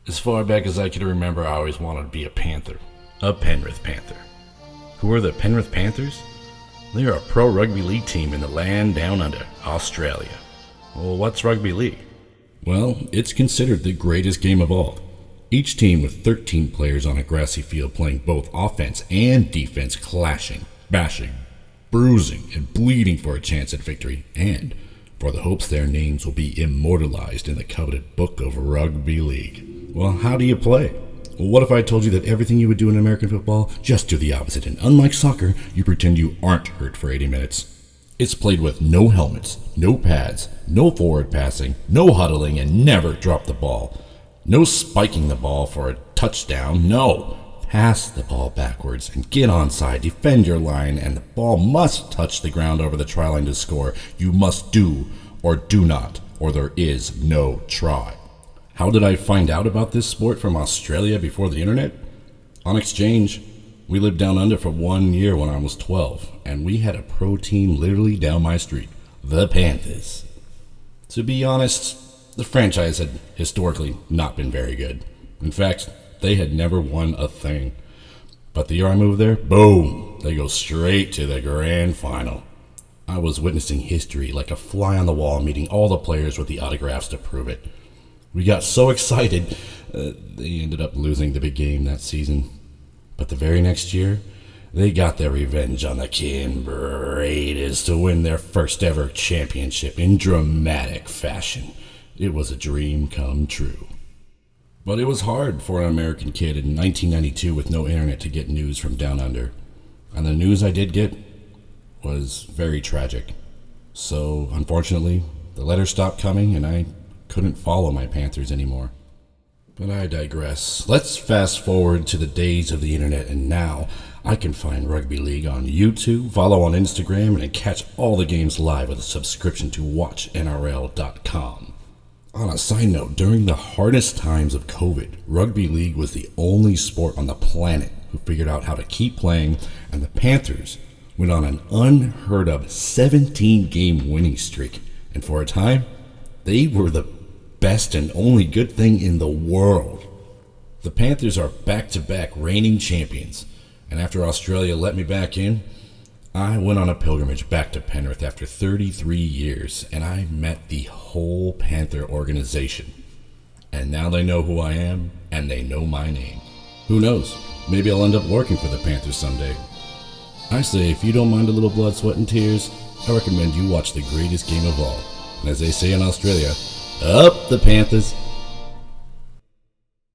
As far back as I can remember, I always wanted to be a Panther. A Penrith Panther. Who are the Penrith Panthers? They're a pro rugby league team in the land down under, Australia. Well, what's rugby league? Well, it's considered the greatest game of all. Each team with 13 players on a grassy field playing both offense and defense, clashing, bashing, bruising, and bleeding for a chance at victory, and for the hopes their names will be immortalized in the coveted book of rugby league. Well, how do you play? Well, what if I told you that everything you would do in American football, just do the opposite, and unlike soccer, you pretend you aren't hurt for 80 minutes? It's played with no helmets, no pads, no forward passing, no huddling, and never drop the ball. No spiking the ball for a touchdown, no. Pass the ball backwards and get onside, defend your line, and the ball must touch the ground over the try line to score. You must do or do not, or there is no try. How did I find out about this sport from Australia before the internet? On exchange. We lived down under for 1 year when I was 12, and we had a pro team literally down my street, the Panthers. To be honest, the franchise had historically not been very good. In fact, they had never won a thing. But the year I moved there, boom, they go straight to the grand final. I was witnessing history like a fly on the wall, meeting all the players with the autographs to prove it. We got so excited, they ended up losing the big game that season. But the very next year, they got their revenge on the Canberra Raiders to win their first ever championship in dramatic fashion. It was a dream come true. But it was hard for an American kid in 1992 with no internet to get news from down under. And the news I did get was very tragic. So, unfortunately, the letters stopped coming and I couldn't follow my Panthers anymore. But I digress. Let's fast forward to the days of the internet, and now I can find Rugby League on YouTube, follow on Instagram, and catch all the games live with a subscription to watchnrl.com. On a side note, during the hardest times of COVID, Rugby League was the only sport on the planet who figured out how to keep playing, and the Panthers went on an unheard of 17-game winning streak. And for a time, they were the best and only good thing in the world. The Panthers are back-to-back reigning champions, and after Australia let me back in, I went on a pilgrimage back to Penrith after 33 years, and I met the whole Panther organization. And now they know who I am, and they know my name. Who knows, maybe I'll end up working for the Panthers someday. I say, if you don't mind a little blood, sweat, and tears, I recommend you watch the greatest game of all. And as they say in Australia, up the Panthers.